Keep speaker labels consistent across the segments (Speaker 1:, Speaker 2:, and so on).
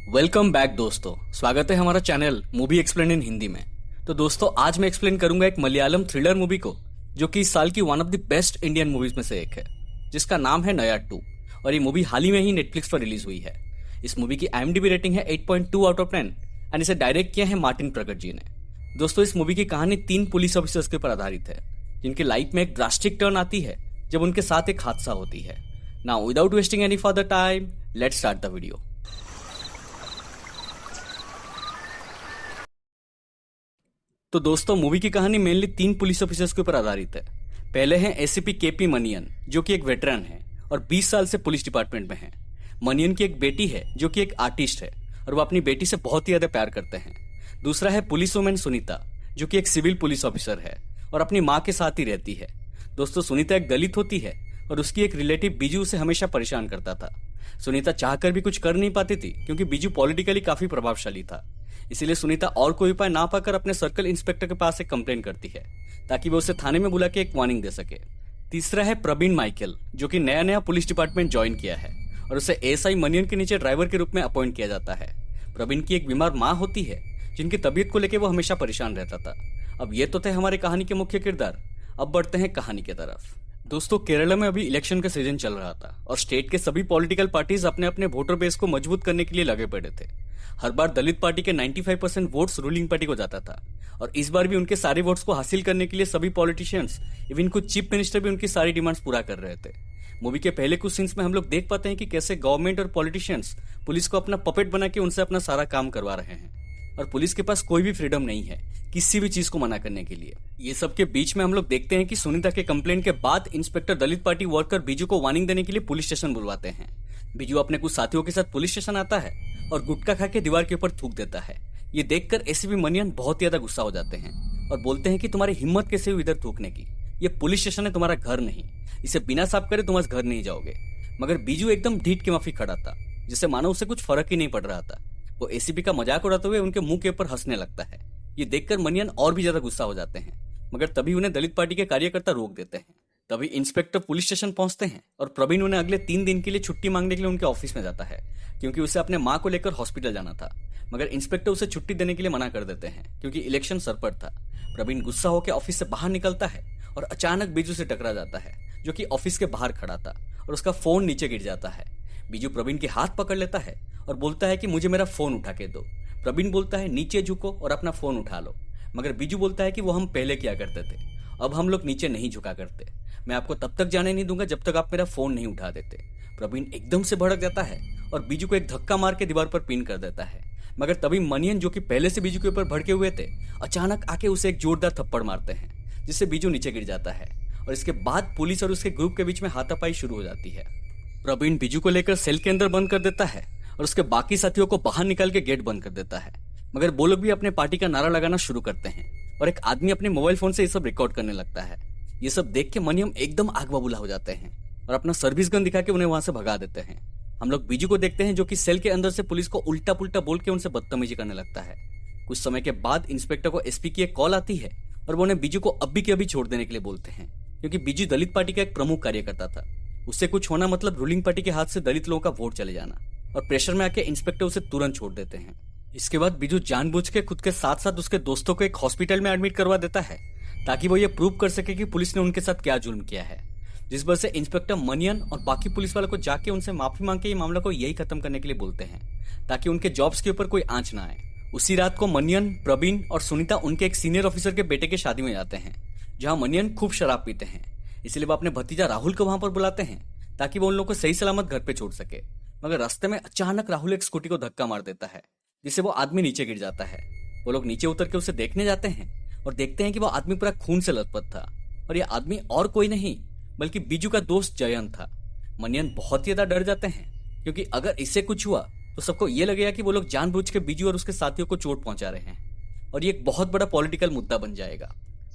Speaker 1: Welcome back दोस्तों। स्वागत है हमारा channel movie explain in Hindi में। तो दोस्तों आज मैं एक्सप्लेन करूंगा एक मलयालम थ्रिलर मूवी को जो कि इस साल की one of the best Indian movies में से एक है, जिसका नाम है नया 2। और ये मूवी हाल ही में ही नेटफ्लिक्स पर रिलीज हुई है। इस मूवी की IMDb रेटिंग है 8.2 आउट ऑफ 10 एंड इसे डायरेक्ट किया है मार्टिन प्रगट जी ने। दोस्तों इस मूवी की कहानी 3 पुलिस ऑफिसर्स के ऊपर आधारित है जिनकी लाइफ में एक ड्रास्टिक टर्न आती है जब उनके साथ एक हादसा होती है। Now without wasting any further time let's start the video. तो दोस्तों मूवी की कहानी मेनली 3 पुलिस ऑफिसर्स के ऊपर आधारित है। पहले हैं ACP KP मनियन जो कि एक वेटरन है और 20 साल से पुलिस डिपार्टमेंट में है। मनियन की एक बेटी है जो कि एक आर्टिस्ट है और वो अपनी बेटी से बहुत ही ज्यादा प्यार करते हैं। दूसरा है पुलिस वुमेन सुनीता जो कि एक सिविल पुलिस ऑफिसर है और अपनी माँ के साथ ही रहती है। दोस्तों सुनीता एक दलित होती है और उसकी एक रिलेटिव बीजू उसे हमेशा परेशान करता था। सुनीता चाहकर भी कुछ कर नहीं पाती थी क्योंकि बीजू पॉलिटिकली काफी प्रभावशाली था। इसीलिए सुनीता और कोई उपाय ना पाकर अपने सर्कल इंस्पेक्टर के पास एक कंप्लेंट करती है ताकि वो उसे थाने में बुला के एक वार्निंग दे सके। तीसरा है प्रवीण माइकल जो कि नया नया पुलिस डिपार्टमेंट ज्वाइन किया है और उसे ASI मनियन के नीचे ड्राइवर के रूप में अपॉइंट किया जाता है। प्रवीण की एक बीमार माँ होती है जिनकी तबीयत को लेकर वो हमेशा परेशान रहता था। अब ये तो थे हमारी कहानी के मुख्य किरदार। अब बढ़ते हैं कहानी की तरफ। दोस्तों केरला में अभी इलेक्शन का सीजन चल रहा था और स्टेट के सभी पॉलिटिकल पार्टीज अपने अपने वोटर बेस को मजबूत करने के लिए लगे पड़े थे। हर बार दलित पार्टी के 95% वोट्स रूलिंग पार्टी को जाता था और इस बार भी उनके सारे वोट्स को हासिल करने के लिए सभी पॉलिटिशियंस इवन कुछ चीफ मिनिस्टर भी उनकी सारी डिमांड्स पूरा कर रहे थे। मूवी के पहले कुछ सीन्स में हम लोग देख पाते हैं कि कैसे गवर्नमेंट और पॉलिटिशियंस पुलिस को अपना पपेट बना के उनसे अपना सारा काम करवा रहे हैं और पुलिस के पास कोई भी फ्रीडम नहीं है किसी भी चीज को मना करने के लिए। ये सब के बीच में हम लोग देखते हैं कि सुनीता के कंप्लेंट के बाद इंस्पेक्टर दलित पार्टी वर्कर बीजू को वार्निंग देने के लिए पुलिस स्टेशन बुलवाते हैं। बीजू अपने कुछ साथियों के साथ पुलिस स्टेशन आता है और गुटखा खा के दीवार के ऊपर थूक देता है। ये देखकर ACP मनियन बहुत ज्यादा गुस्सा हो जाते हैं और बोलते हैं कि तुम्हारी हिम्मत कैसे हुई इधर थूकने की। ये पुलिस स्टेशन है, तुम्हारा घर नहीं। इसे बिना साफ करे तुम आज घर नहीं जाओगे। मगर बीजू एकदम ढीठ के माफी खड़ा था जिससे मानो उसे कुछ फर्क ही नहीं पड़ रहा था। वो ACP का मजाक उड़ाते हुए उनके मुंह के ऊपर हंसने लगता है। ये देखकर मनियन और भी ज्यादा गुस्सा हो जाते हैं मगर तभी उन्हें दलित पार्टी के कार्यकर्ता रोक देते हैं। तभी इंस्पेक्टर पुलिस स्टेशन पहुंचते हैं और प्रवीण उन्हें अगले 3 दिन के लिए छुट्टी मांगने के लिए उनके ऑफिस में जाता है क्योंकि उसे अपने माँ को लेकर हॉस्पिटल जाना था। मगर इंस्पेक्टर उसे छुट्टी देने के लिए मना कर देते हैं क्योंकि इलेक्शन सर पर था। प्रवीण गुस्सा होकर ऑफिस से बाहर निकलता है और अचानक बीजू से टकरा जाता है जो कि ऑफिस के बाहर खड़ा था और उसका फोन नीचे गिर जाता है। बीजू प्रवीण के हाथ पकड़ लेता है और बोलता है कि मुझे मेरा फोन उठा के दो। प्रवीण बोलता है नीचे झुको और अपना फोन उठा लो। मगर बीजू बोलता है कि वो हम पहले किया करते थे, अब हम लोग नीचे नहीं झुका करते। मैं आपको तब तक जाने नहीं दूंगा जब तक आप मेरा फोन नहीं उठा देते। प्रवीण एकदम से भड़क जाता है और बीजू को एक धक्का मार के दीवार पर पिन कर देता है। मगर तभी मनियन जो कि पहले से बीजू के ऊपर भड़के हुए थे अचानक आके उसे एक जोरदार थप्पड़ मारते हैं जिससे बीजू नीचे गिर जाता है और इसके बाद पुलिस और उसके ग्रुप के बीच में हाथापाई शुरू हो जाती है। प्रवीण बीजू को लेकर सेल के अंदर बंद कर देता है और उसके बाकी साथियों को बाहर निकाल के गेट बंद कर देता है। मगर वो लोग भी अपने पार्टी का नारा लगाना शुरू करते हैं और एक आदमी अपने मोबाइल फोन से ये सब रिकॉर्ड करने लगता है। ये सब देख के मनियम एकदम आग बबूला हो जाते हैं और अपना सर्विस गन दिखा के उन्हें वहां से भगा देते हैं। हम लोग बीजू को देखते हैं जो कि सेल के अंदर से पुलिस को उल्टा पुल्टा बोल के उनसे बदतमीजी करने लगता है। कुछ समय के बाद इंस्पेक्टर को SP की एक कॉल आती है और वो उन्हें बीजू को अभी के अभी छोड़ देने के लिए बोलते हैं क्योंकि बीजू दलित पार्टी का एक प्रमुख कार्यकर्ता था। उससे कुछ होना मतलब रूलिंग पार्टी के हाथ से दलित लोगों का वोट चले जाना और प्रेशर में आके इंस्पेक्टर उसे तुरंत छोड़ देते हैं। इसके बाद बीजू जानबूझ के खुद के साथ साथ उसके दोस्तों को एक हॉस्पिटल में एडमिट करवा देता है ताकि वो ये प्रूव कर सके कि पुलिस ने उनके साथ क्या जुल्म किया है। जिस वजह से इंस्पेक्टर मनियन और बाकी पुलिस वालों को जाके उनसे माफी मांग के ये मामला को यही खत्म करने के लिए बोलते हैं ताकि उनके जॉब्स के ऊपर कोई आंच ना आए। उसी रात को मनियन, प्रवीण और सुनीता उनके एक सीनियर ऑफिसर के बेटे की शादी में जाते हैं जहाँ मनियन खूब शराब पीते हैं। इसलिए वो अपने भतीजा राहुल को वहां पर बुलाते हैं ताकि वो उन लोगों को सही सलामत घर पे छोड़ सके। मगर रास्ते में अचानक राहुल एक स्कूटी को धक्का मार देता है जिससे वो आदमी नीचे गिर जाता है। वो लोग नीचे उतर के उसे देखने जाते हैं और देखते हैं कि वो आदमी पूरा खून से लथपथ था और ये आदमी और कोई नहीं बल्कि बीजू का दोस्त जयंत था। मनियन बहुत ज्यादा डर जाते हैं क्योंकि अगर इससे कुछ हुआ तो सबको ये लगेगा कि वो लोग जानबूझ के बीजू और उसके साथियों को चोट पहुंचा रहे हैं और ये एक बहुत बड़ा पॉलिटिकल मुद्दा बन जाएगा।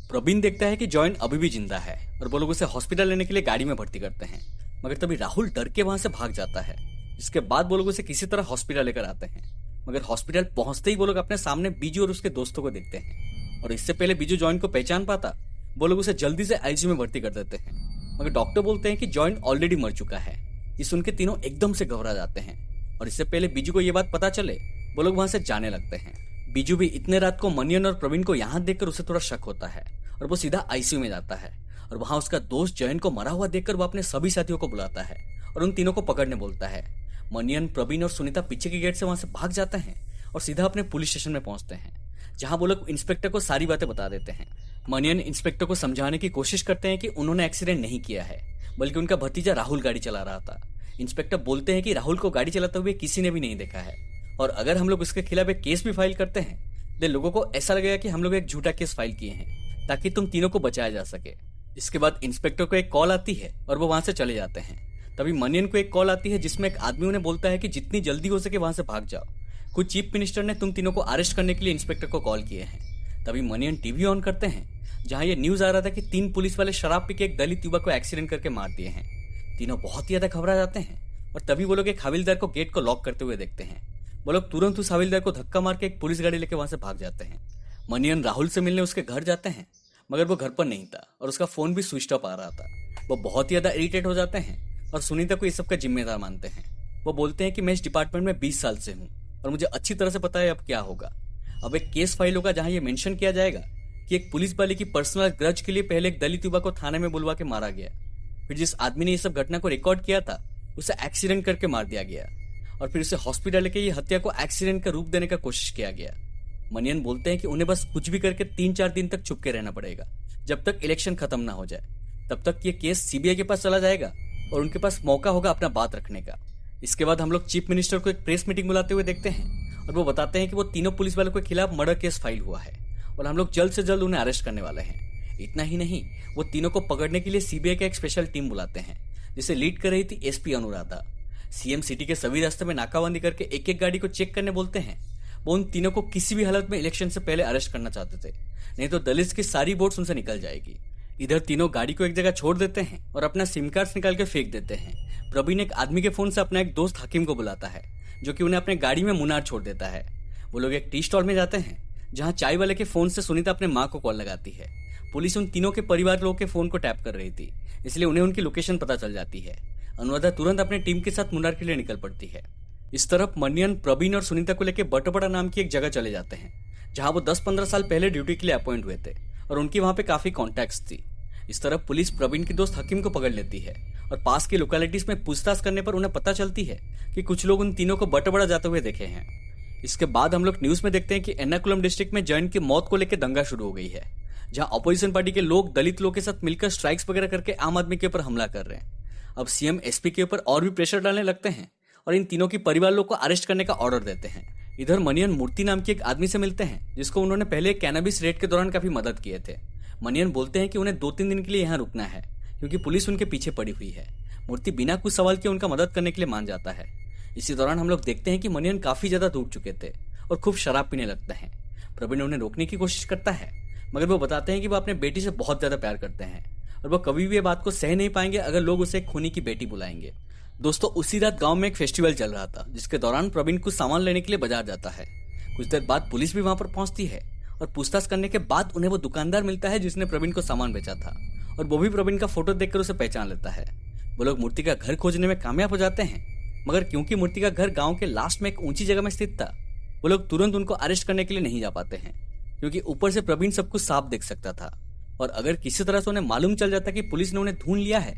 Speaker 1: प्रवीण देखता है कि जॉइन अभी भी जिंदा है और वो लोग उसे हॉस्पिटल लेने के लिए गाड़ी में भर्ती करते हैं। मगर तभी राहुल डर के वहां से भाग जाता है जिसके बाद वो लोग उसे किसी तरह हॉस्पिटल लेकर आते हैं। मगर हॉस्पिटल पहुंचते ही वो लोग अपने सामने बीजू और उसके दोस्तों को देखते हैं और इससे पहले बीजू जॉइन को पहचान पाता वो लोग उसे जल्दी से ICU में भर्ती कर देते हैं। मगर डॉक्टर बोलते हैं कि जॉइन ऑलरेडी मर चुका है। ये सुन के तीनों एकदम से घबरा जाते हैं और इससे पहले बीजू को ये बात पता चले वो लोग वहां से जाने लगते हैं। बीजू भी इतने रात को मनियन और प्रवीण को यहाँ देखकर उसे थोड़ा शक होता है और वो सीधा आईसीयू में जाता है और वहां उसका दोस्त जयंत को मरा हुआ देखकर वो अपने सभी साथियों को बुलाता है और उन तीनों को पकड़ने बोलता है। मनियन, प्रवीण और सुनीता पीछे के गेट से वहां से भाग जाते हैं और सीधा अपने पुलिस स्टेशन में पहुंचते हैं, जहां वो लोग इंस्पेक्टर को सारी बातें बता देते हैं। मनियन इंस्पेक्टर को समझाने की कोशिश करते हैं कि उन्होंने एक्सीडेंट नहीं किया है, बल्कि उनका भतीजा राहुल गाड़ी चला रहा था। इंस्पेक्टर बोलते हैं कि राहुल को गाड़ी चलाते हुए किसी ने भी नहीं देखा है और अगर हम लोग उसके खिलाफ एक केस भी फाइल करते हैं तो लोगों को ऐसा लगेगा कि हम लोग एक झूठा केस फाइल किए हैं ताकि तुम तीनों को बचाया जा सके। इसके बाद इंस्पेक्टर को एक कॉल आती है और वो वहां से चले जाते हैं। तभी मनियन को एक कॉल आती है जिसमें एक आदमी उन्हें बोलता है कि जितनी जल्दी हो सके वहां से भाग जाओ, कुछ चीफ मिनिस्टर ने तुम तीनों को अरेस्ट करने के लिए इंस्पेक्टर को कॉल किए हैं। तभी मनियन टीवी ऑन करते हैं जहां ये न्यूज आ रहा था कि 3 पुलिस वाले शराब पी के एक दलित युवक को एक्सीडेंट करके मार दिए हैं। तीनों बहुत ही ज्यादा घबरा जाते हैं और तभी वो लोग एक हवलदार को गेट को लॉक करते हुए देखते हैं। वो लोग तुरंत उस हवलदार को धक्का मार के एक पुलिस गाड़ी लेके वहां से भाग जाते हैं। मनियन राहुल से मिलने उसके घर जाते हैं मगर वो घर पर नहीं था और उसका फोन भी स्विच ऑफ आ रहा था। वो बहुत ही ज्यादा इरिटेट हो जाते हैं और सुनीता को इस सब का जिम्मेदार मानते हैं। वो बोलते हैं कि मैं इस डिपार्टमेंट में 20 साल से हूँ और मुझे अच्छी तरह से पता है अब क्या होगा। अब एक केस फाइल होगा जहां ये मेंशन किया जाएगा कि एक पुलिस वाले की पर्सनल ग्रज के लिए पहले एक दलित युवक को थाने में बुलवा के मारा गया, फिर जिस आदमी ने ये सब घटना को रिकॉर्ड किया था उसे एक्सीडेंट करके मार दिया गया और फिर उसे हॉस्पिटल लेके ये हत्या को एक्सीडेंट का रूप देने का कोशिश किया गया। मनियन बोलते हैं कि उन्हें बस कुछ भी करके 3-4 दिन तक छुप के रहना पड़ेगा, जब तक इलेक्शन खत्म ना हो जाए। तब तक ये केस सीबीआई के पास चला जाएगा और उनके पास मौका होगा अपना बात रखने का। इसके बाद हम लोग चीफ मिनिस्टर को एक प्रेस मीटिंग बुलाते हुए देखते हैं और वो बताते हैं कि वो तीनों पुलिस वालों के खिलाफ मर्डर केस फाइल हुआ है और हम लोग जल्द से जल्द उन्हें अरेस्ट करने वाले हैं। इतना ही नहीं, वो तीनों को पकड़ने के लिए सीबीआई का एक स्पेशल टीम बुलाते हैं जिसे लीड कर रही थी एसपी अनुराधा। सीएम सिटी के सभी रास्ते में नाकाबंदी करके एक एक गाड़ी को चेक करने बोलते हैं। वो उन तीनों को किसी भी हालत में इलेक्शन से पहले अरेस्ट करना चाहते थे, नहीं तो दलित की सारी वोट्स उनसे निकल जाएगी। इधर तीनों गाड़ी को एक जगह छोड़ देते हैं और अपना सिम कार्ड निकाल के फेंक देते हैं। प्रवीण एक आदमी के फोन से अपना एक दोस्त हकीम को बुलाता है जो कि उन्हें अपने गाड़ी में मुनार छोड़ देता है। वो लोग एक टी स्टॉल में जाते हैं जहां चाय वाले के फोन से सुनीता अपने माँ को कॉल लगाती है। पुलिस उन तीनों के परिवार लोगों के फोन को टैप कर रही थी, इसलिए उन्हें उनकी लोकेशन पता चल जाती है। अनुराधा तुरंत अपनी टीम के साथ मुनार के लिए निकल पड़ती है। इस तरफ मनियन, प्रवीण और सुनीता को लेकर बटोपड़ा नाम की एक जगह चले जाते हैं जहां वो 10-15 साल पहले ड्यूटी के लिए अपॉइंट हुए थे और उनकी वहां पे काफी कॉन्टैक्ट्स थी। इस तरफ पुलिस प्रवीण के दोस्त हकीम को पकड़ लेती है और पास की लोकेलिटीज में पूछताछ करने पर उन्हें पता चलती है कि कुछ लोग उन तीनों को बटोपड़ा जाते हुए देखे हैं। इसके बाद हम लोग न्यूज में देखते हैं कि एर्नाकुलम डिस्ट्रिक्ट में जयंत की मौत को लेकर दंगा शुरू हो गई है, जहां अपोजिशन पार्टी के लोग दलित लोगों के साथ मिलकर स्ट्राइक्स वगैरह करके आम आदमी के ऊपर हमला कर रहे हैं। अब सीएम एसपी के ऊपर और भी प्रेशर डालने लगते हैं और इन तीनों की परिवार लोग को अरेस्ट करने का ऑर्डर देते हैं। इधर मनियन मूर्ति नाम की एक आदमी से मिलते हैं जिसको उन्होंने पहले कैनबिस रेड के दौरान काफी मदद किए थे। मनियन बोलते हैं कि उन्हें 2-3 दिन के लिए यहाँ रुकना है क्योंकि पुलिस उनके पीछे पड़ी हुई है। मूर्ति बिना कुछ सवाल किए उनका मदद करने के लिए मान जाता है। इसी दौरान हम लोग देखते हैं कि मनियन काफी ज्यादा टूट चुके थे और खूब शराब पीने लगते हैं। प्रवीण उन्हें रोकने की कोशिश करता है मगर वो बताते हैं कि वो अपने बेटी से बहुत ज्यादा प्यार करते हैं और वो कभी भी ये बात को सह नहीं पाएंगे अगर लोग उसे खूनी की बेटी बुलाएंगे। दोस्तों, उसी रात गांव में एक फेस्टिवल चल रहा था जिसके दौरान प्रवीण कुछ सामान लेने के लिए बाजार जाता है। कुछ देर बाद पुलिस भी वहां पर पहुंचती है और पूछताछ करने के बाद उन्हें वो दुकानदार मिलता है जिसने प्रवीण को सामान बेचा था और वो भी प्रवीण का फोटो देखकर उसे पहचान लेता है। वो लोग मूर्ति का घर खोजने में कामयाब हो जाते हैं मगर क्योंकि मूर्ति का घर गाँव के लास्ट में एक ऊंची जगह में स्थित था, वो लोग तुरंत उनको अरेस्ट करने के लिए नहीं जा पाते हैं क्योंकि ऊपर से प्रवीण सब कुछ साफ देख सकता था और अगर किसी तरह से उन्हें मालूम चल जाता कि पुलिस ने उन्हें ढूंढ लिया है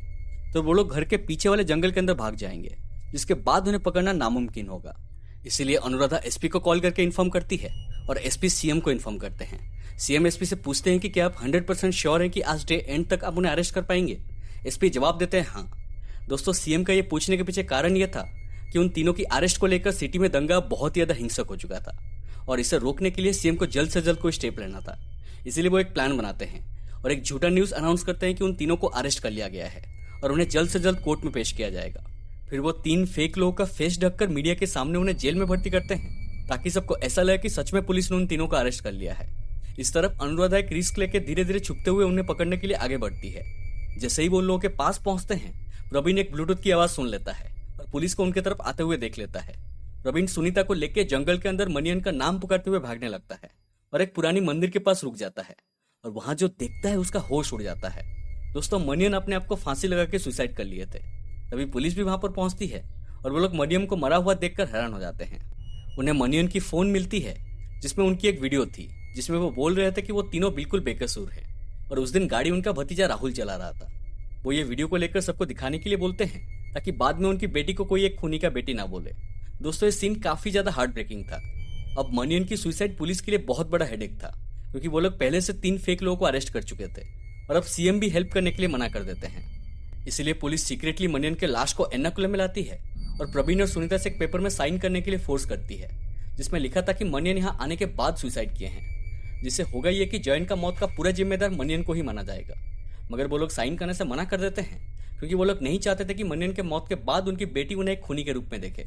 Speaker 1: तो वो लोग घर के पीछे वाले जंगल के अंदर भाग जाएंगे, जिसके बाद उन्हें पकड़ना नामुमकिन होगा। इसीलिए अनुराधा एसपी को कॉल करके इन्फॉर्म करती है और एसपी सीएम को इन्फॉर्म करते हैं। सीएम एसपी से पूछते हैं कि क्या आप 100% श्योर हैं कि आज डे एंड तक आप उन्हें अरेस्ट कर पाएंगे। एसपी जवाब देते हैं हाँ। दोस्तों, सीएम का ये पूछने के पीछे कारण यह था कि उन तीनों की अरेस्ट को लेकर सिटी में दंगा बहुत ही ज्यादा हिंसक हो चुका था और इसे रोकने के लिए सीएम को जल्द से जल्द कोई स्टेप लेना था। इसीलिए वो एक प्लान बनाते हैं और एक झूठा न्यूज अनाउंस करते हैं कि उन तीनों को अरेस्ट कर लिया गया है और उन्हें जल्द से जल्द कोर्ट में पेश किया जाएगा। फिर वो 3 फेक लोगों का फेस ढककर मीडिया के सामने उन्हें जेल में भर्ती करते हैं ताकि सबको ऐसा लगे कि सच में पुलिस ने उन तीनों को अरेस्ट कर लिया है। इस तरफ अनुराधा एक रिस्क लेकर धीरे धीरे छुपते हुए उन्हें पकड़ने के लिए आगे बढ़ती है। जैसे ही वो लोगों के पास पहुंचते हैं, प्रवीण एक ब्लूटूथ की आवाज सुन लेता है और पुलिस को उनके तरफ आते हुए देख लेता है। प्रवीण सुनीता को लेकर जंगल के अंदर मनियन का नाम पुकारते हुए भागने लगता है और एक पुरानी मंदिर के पास रुक जाता है और वहां जो देखता है उसका होश उड़ जाता है। दोस्तों, मनियन अपने आप को फांसी लगा के सुसाइड कर लिए थे। तभी पुलिस भी वहां पर पहुंचती है और वो लोग मरियम को मरा हुआ देखकर हैरान हो जाते हैं। उन्हें मनियन की फोन मिलती है जिसमें उनकी एक वीडियो थी जिसमें वो बोल रहे थे कि वो तीनों बिल्कुल बेकसूर हैं और उस दिन गाड़ी उनका भतीजा राहुल चला रहा था। वो ये वीडियो को लेकर सबको दिखाने के लिए बोलते हैं ताकि बाद में उनकी बेटी को कोई एक खूनी का बेटी ना बोले। दोस्तों, ये सीन काफी ज्यादा हार्ट ब्रेकिंग था। अब मनियन की सुसाइड पुलिस के लिए बहुत बड़ा हेडेक था क्योंकि वो लोग पहले से 3 फेक लोगों को अरेस्ट कर चुके थे और अब सीएम भी हेल्प करने के लिए मना कर देते हैं। इसीलिए पुलिस सीक्रेटली मनियन के लाश को एर्नाकुलम में लाती है और प्रवीण और सुनीता से एक पेपर में साइन करने के लिए फोर्स करती है जिसमें लिखा था कि मनियन यहाँ आने के बाद सुसाइड किए हैं, जिससे होगा ये कि जयंत का मौत का पूरा जिम्मेदार मनियन को ही माना जाएगा। मगर वो लोग साइन करने से मना कर देते हैं क्योंकि वो लोग नहीं चाहते थे कि मनियन के मौत के बाद उनकी बेटी उन्हें एक खूनी के रूप में देखे।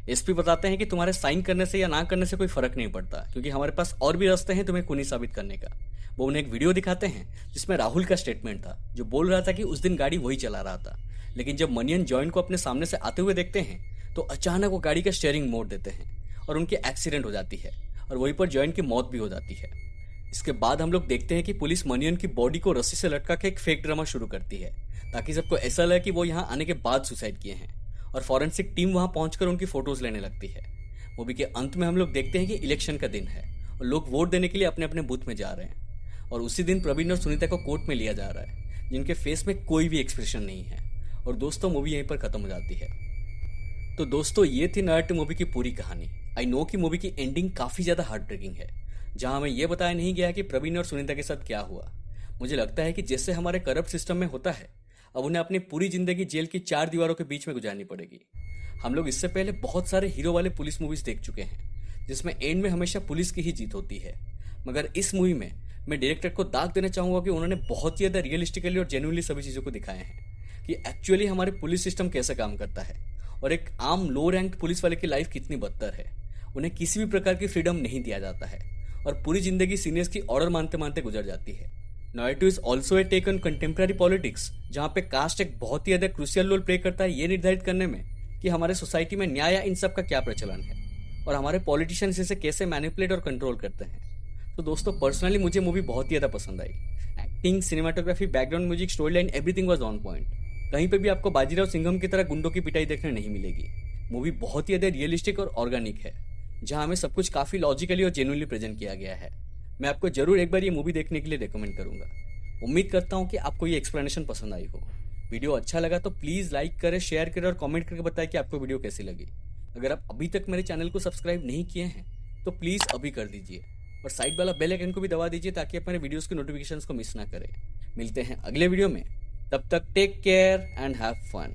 Speaker 1: एसपी बताते हैं कि तुम्हारे साइन करने से या ना करने से कोई फर्क नहीं पड़ता क्योंकि हमारे पास और भी रास्ते हैं तुम्हें खूनी साबित करने का। वो उन्हें एक वीडियो दिखाते हैं जिसमें राहुल का स्टेटमेंट था जो बोल रहा था कि उस दिन गाड़ी वही चला रहा था, लेकिन जब मनियन जॉइंट को अपने सामने से आते हुए देखते हैं तो अचानक वो गाड़ी का स्टीयरिंग मोड़ देते हैं और उनकी एक्सीडेंट हो जाती है और वहीं पर जॉइंट की मौत भी हो जाती है। इसके बाद हम लोग देखते हैं कि पुलिस मनियन की बॉडी को रस्सी से लटका के एक फेक ड्रामा शुरू करती है ताकि सबको ऐसा लगे कि वो यहाँ आने के बाद सुसाइड किए हैं और फॉरेंसिक टीम वहां पहुंचकर उनकी फोटोज लेने लगती है। मूवी के अंत में हम लोग देखते हैं कि इलेक्शन का दिन है और लोग वोट देने के लिए अपने अपने बूथ में जा रहे हैं और उसी दिन प्रवीण और सुनीता को कोर्ट में लिया जा रहा है जिनके फेस में कोई भी एक्सप्रेशन नहीं है। और दोस्तों, मूवी यहीं पर खत्म हो जाती है। तो दोस्तों, ये थी नारुतो मूवी की पूरी कहानी। आई नो कि मूवी की एंडिंग काफी ज्यादा हार्ट ब्रेकिंग है जहां हमें यह बताया नहीं गया कि प्रवीण और सुनीता के साथ क्या हुआ। मुझे लगता है कि जैसे हमारे करप्ट सिस्टम में होता है, अब उन्हें अपनी पूरी जिंदगी जेल की 4 दीवारों के बीच में गुजारनी पड़ेगी। हम लोग इससे पहले बहुत सारे हीरो वाले पुलिस मूवीज देख चुके हैं जिसमें एंड में हमेशा पुलिस की ही जीत होती है, मगर इस मूवी में मैं डायरेक्टर को दाग देना चाहूंगा कि उन्होंने बहुत ही ज्यादा रियलिस्टिकली और जेन्युइनली सभी चीजों को दिखाया है कि एक्चुअली हमारे पुलिस सिस्टम कैसे काम करता है और एक आम लो रैंक पुलिस वाले की लाइफ कितनी बदतर है। उन्हें किसी भी प्रकार की फ्रीडम नहीं दिया जाता है और पूरी जिंदगी सीनियर्स की ऑर्डर मानते मानते गुजर जाती है। Naruto is also a take on contemporary politics जहां पे कास्ट एक बहुत ही ज्यादा क्रूशियल रोल प्ले करता है ये निर्धारित करने में कि हमारे सोसाइटी में न्याय या इन सब का क्या प्रचलन है और हमारे पॉलिटिशियंस इसे कैसे मैनिपुलेट और कंट्रोल करते हैं। तो दोस्तों, पर्सनली मुझे मूवी बहुत ही ज्यादा पसंद आई। Acting, cinematography, background music, story line, everything was on point. कहीं पे भी आपको बाजीराव सिंघम की तरह गुंडों की पिटाई देखने नहीं मिलेगी। मूवी बहुत ही ज्यादा रियलिस्टिक और ऑर्गेनिक है जहां हमें सब कुछ काफी लॉजिकली और जेन्युइनली प्रेजेंट किया गया है। मैं आपको जरूर एक बार ये मूवी देखने के लिए रेकमेंड करूंगा। उम्मीद करता हूं कि आपको ये एक्सप्लेनेशन पसंद आई हो। वीडियो अच्छा लगा तो प्लीज लाइक करें, शेयर करें और कमेंट करके बताएं कि आपको वीडियो कैसी लगी। अगर आप अभी तक मेरे चैनल को सब्सक्राइब नहीं किए हैं तो प्लीज अभी कर दीजिए और साइड वाला बेल आइकन को भी दबा दीजिए ताकि आप मेरे वीडियोस की नोटिफिकेशंस को मिस ना करें। मिलते हैं अगले वीडियो में, तब तक take care and have fun.